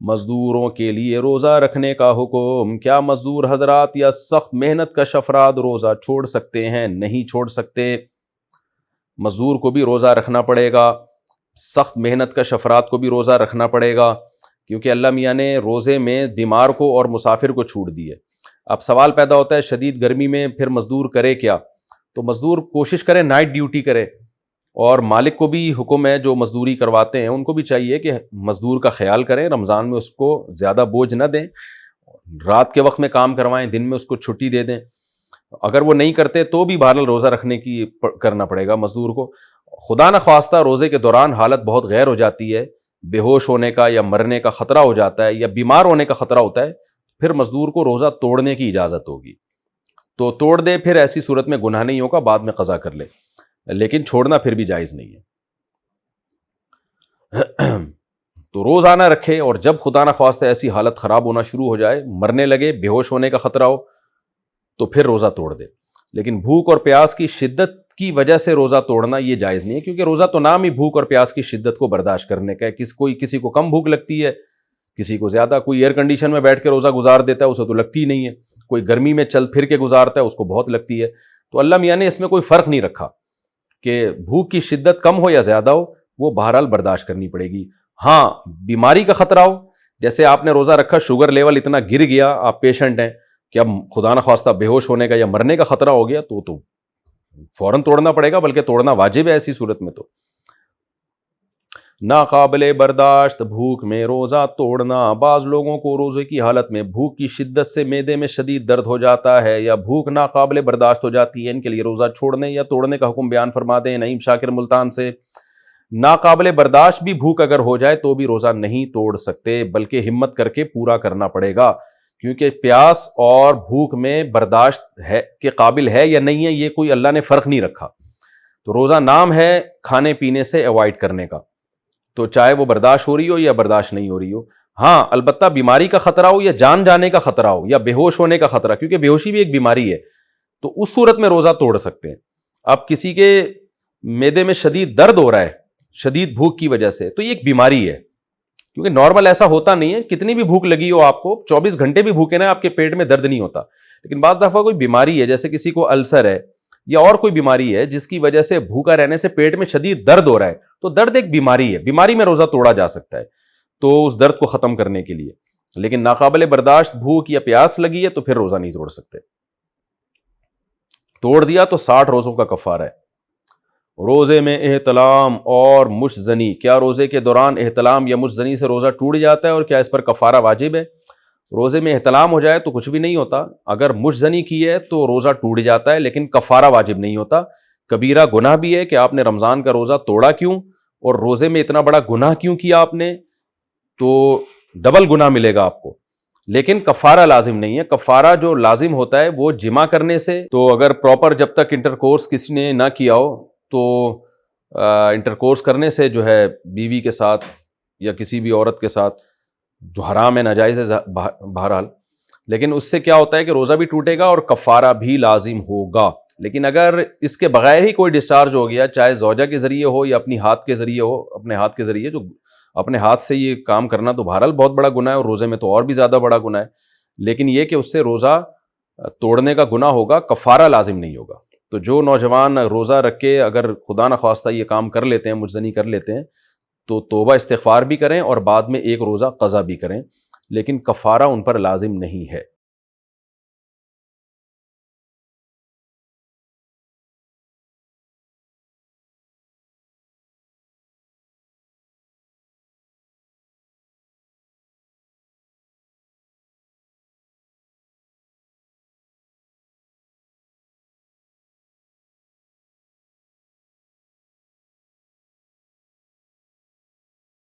مزدوروں کے لیے روزہ رکھنے کا حکم۔ کیا مزدور حضرات یا سخت محنت کش افراد روزہ چھوڑ سکتے ہیں؟ نہیں چھوڑ سکتے، مزدور کو بھی روزہ رکھنا پڑے گا، سخت محنت کش افراد کو بھی روزہ رکھنا پڑے گا، کیونکہ اللہ میاں نے روزے میں بیمار کو اور مسافر کو چھوٹ دی ہے۔ اب سوال پیدا ہوتا ہے شدید گرمی میں پھر مزدور کرے کیا؟ تو مزدور کوشش کرے نائٹ ڈیوٹی کرے، اور مالک کو بھی حکم ہے جو مزدوری کرواتے ہیں ان کو بھی چاہیے کہ مزدور کا خیال کریں، رمضان میں اس کو زیادہ بوجھ نہ دیں، رات کے وقت میں کام کروائیں، دن میں اس کو چھٹی دے دیں۔ اگر وہ نہیں کرتے تو بھی بہرحال روزہ رکھنے کی کرنا پڑے گا مزدور کو۔ خدا نخواستہ روزے کے دوران حالت بہت غیر ہو جاتی ہے، بے ہوش ہونے کا یا مرنے کا خطرہ ہو جاتا ہے یا بیمار ہونے کا خطرہ ہوتا ہے، پھر مزدور کو روزہ توڑنے کی اجازت ہوگی، تو توڑ دے، پھر ایسی صورت میں گناہ نہیں ہوگا، بعد میں قضا کر لے، لیکن چھوڑنا پھر بھی جائز نہیں ہے۔ تو روزانہ رکھے، اور جب خدا نخواستہ ایسی حالت خراب ہونا شروع ہو جائے، مرنے لگے، بے ہوش ہونے کا خطرہ ہو، تو پھر روزہ توڑ دے۔ لیکن بھوک اور پیاس کی شدت کی وجہ سے روزہ توڑنا یہ جائز نہیں ہے، کیونکہ روزہ تو نام ہی بھوک اور پیاس کی شدت کو برداشت کرنے کا ہے۔ کسی کو کم بھوک لگتی ہے، کسی کو زیادہ، کوئی ایئر کنڈیشن میں بیٹھ کے روزہ گزار دیتا ہے، اسے تو لگتی نہیں ہے، کوئی گرمی میں چل پھر کے گزارتا ہے، اس کو بہت لگتی ہے۔ تو اللہ میاں نے اس میں کوئی فرق نہیں رکھا کہ بھوک کی شدت کم ہو یا زیادہ ہو، وہ بہرحال برداشت کرنی پڑے گی۔ ہاں بیماری کا خطرہ ہو، جیسے آپ نے روزہ رکھا، شوگر لیول اتنا گر گیا، آپ پیشنٹ ہیں کہ اب خدا نخواستہ بے ہوش ہونے کا یا مرنے کا خطرہ ہو گیا، تو فوراً توڑنا پڑے گا، بلکہ توڑنا واجب ہے ایسی صورت میں۔ تو ناقابل برداشت بھوک میں روزہ توڑنا۔ بعض لوگوں کو روزے کی حالت میں بھوک کی شدت سے معدے میں شدید درد ہو جاتا ہے یا بھوک ناقابل برداشت ہو جاتی ہے، ان کے لیے روزہ چھوڑنے یا توڑنے کا حکم بیان فرما دیں نعیم شاکر ملتان سے۔ ناقابل برداشت بھی بھوک اگر ہو جائے تو بھی روزہ نہیں توڑ سکتے، بلکہ ہمت کر کے پورا کرنا پڑے گا، کیونکہ پیاس اور بھوک میں برداشت ہے کے قابل ہے یا نہیں ہے، یہ کوئی اللہ نے فرق نہیں رکھا۔ تو روزہ نام ہے کھانے پینے سے ایوائڈ کرنے کا، تو چاہے وہ برداشت ہو رہی ہو یا برداشت نہیں ہو رہی ہو۔ ہاں البتہ بیماری کا خطرہ ہو یا جان جانے کا خطرہ ہو یا بے ہوش ہونے کا خطرہ، کیونکہ بے ہوشی بھی ایک بیماری ہے، تو اس صورت میں روزہ توڑ سکتے ہیں۔ اب کسی کے معدے میں شدید درد ہو رہا ہے شدید بھوک کی وجہ سے، تو یہ ایک بیماری ہے، کیونکہ نارمل ایسا ہوتا نہیں ہے، کتنی بھی بھوک لگی ہو آپ کو، 24 گھنٹے بھی بھوکے نہ آپ کے پیٹ میں درد نہیں ہوتا، لیکن بعض دفعہ کوئی بیماری ہے، جیسے کسی کو السر ہے یا اور کوئی بیماری ہے جس کی وجہ سے بھوکا رہنے سے پیٹ میں شدید درد ہو رہا ہے، تو درد ایک بیماری ہے، بیماری میں روزہ توڑا جا سکتا ہے تو اس درد کو ختم کرنے کے لیے، لیکن ناقابل برداشت بھوک یا پیاس لگی ہے تو پھر روزہ نہیں توڑ سکتے۔ توڑ دیا تو 60 روزوں کا کفارہ ہے۔ روزے میں احتلام اور مشزنی، کیا روزے کے دوران احتلام یا مشزنی سے روزہ ٹوٹ جاتا ہے اور کیا اس پر کفارہ واجب ہے؟ روزے میں احتلام ہو جائے تو کچھ بھی نہیں ہوتا، اگر مشزنی کی ہے تو روزہ ٹوٹ جاتا ہے لیکن کفارہ واجب نہیں ہوتا۔ کبیرہ گناہ بھی ہے کہ آپ نے رمضان کا روزہ توڑا کیوں، اور روزے میں اتنا بڑا گناہ کیوں کیا آپ نے، تو ڈبل گناہ ملے گا آپ کو، لیکن کفارہ لازم نہیں ہے۔ کفارہ جو لازم ہوتا ہے وہ جمع کرنے سے، تو اگر پراپر جب تک انٹرکورس کسی نے نہ کیا ہو تو انٹرکورس کرنے سے جو ہے بیوی کے ساتھ یا کسی بھی عورت کے ساتھ جو حرام ہے، ناجائز ہے بہرحال، لیکن اس سے کیا ہوتا ہے کہ روزہ بھی ٹوٹے گا اور کفارہ بھی لازم ہوگا۔ لیکن اگر اس کے بغیر ہی کوئی ڈسچارج ہو گیا، چاہے زوجہ کے ذریعے ہو یا اپنی ہاتھ کے ذریعے ہو، اپنے ہاتھ کے ذریعے، جو اپنے ہاتھ سے یہ کام کرنا تو بہرحال بہت بڑا گناہ ہے، اور روزے میں تو اور بھی زیادہ بڑا گناہ ہے، لیکن یہ کہ اس سے روزہ توڑنے کا گناہ ہوگا، کفارہ لازم نہیں ہوگا۔ تو جو نوجوان روزہ رکھ کے اگر خدا نخواستہ یہ کام کر لیتے ہیں، مجزنی کر لیتے ہیں، تو توبہ استغفار بھی کریں اور بعد میں ایک روزہ قضا بھی کریں، لیکن کفارہ ان پر لازم نہیں ہے۔